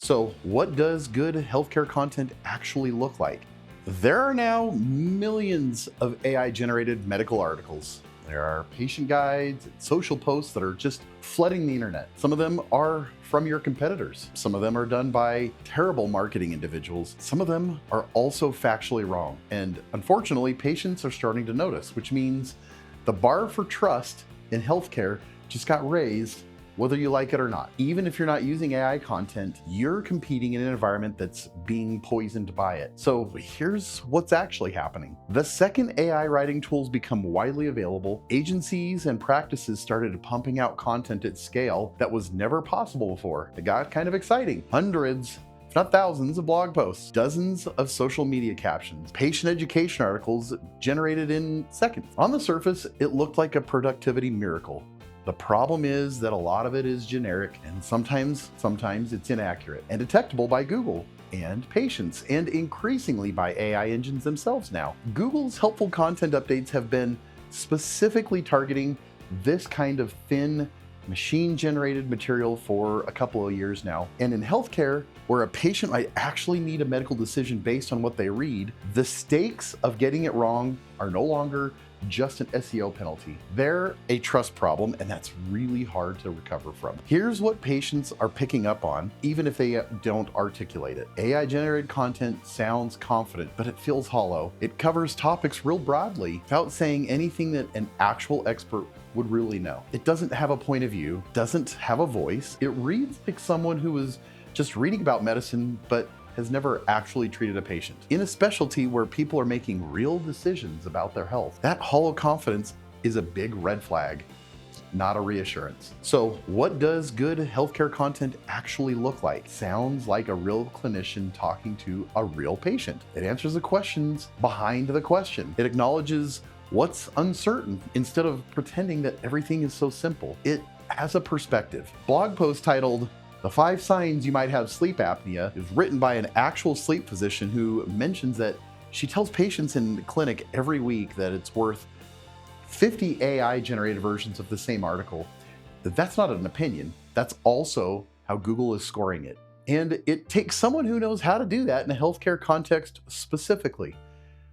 So, what does good healthcare content actually look like? There are now millions of AI generated medical articles. There are patient guides and social posts that are just flooding the internet. Some of them are from your competitors. Some of them are done by terrible marketing individuals. Some of them are also factually wrong. And unfortunately, patients are starting to notice, which means the bar for trust in healthcare just got raised, whether you like it or not. Even if you're not using AI content, you're competing in an environment that's being poisoned by it. So here's what's actually happening. The second AI writing tools become widely available, agencies and practices started pumping out content at scale that was never possible before. It got kind of exciting. Hundreds, if not thousands, of blog posts, dozens of social media captions, patient education articles generated in seconds. On the surface, it looked like a productivity miracle. The problem is that a lot of it is generic, and sometimes it's inaccurate and detectable by Google and patients, and increasingly by AI engines themselves now. Google's helpful content updates have been specifically targeting this kind of thin, machine-generated material for a couple of years now. And in healthcare, where a patient might actually need a medical decision based on what they read, the stakes of getting it wrong are no longer just an SEO penalty. They're a trust problem, and that's really hard to recover from. Here's what patients are picking up on, even if they don't articulate it. AI generated content sounds confident, but it feels hollow. It covers topics real broadly without saying anything that an actual expert would really know. It doesn't have a point of view, doesn't have a voice. It reads like someone who was just reading about medicine, but has never actually treated a patient. In a specialty where people are making real decisions about their health, that hollow confidence is a big red flag, not a reassurance. So what does good healthcare content actually look like? Sounds like a real clinician talking to a real patient. It answers the questions behind the question. It acknowledges what's uncertain instead of pretending that everything is so simple. It has a perspective. Blog post titled "The 5 Signs You Might Have Sleep Apnea" is written by an actual sleep physician who mentions that she tells patients in the clinic every week that it's worth 50 AI generated versions of the same article. That's not an opinion. That's also how Google is scoring it. And it takes someone who knows how to do that in a healthcare context specifically.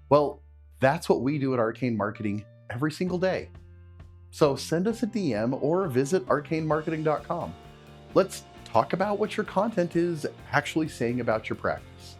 Well, that's what we do at Arcane Marketing every single day. So send us a DM or visit arcanemarketing.com. Let's talk about what your content is actually saying about your practice.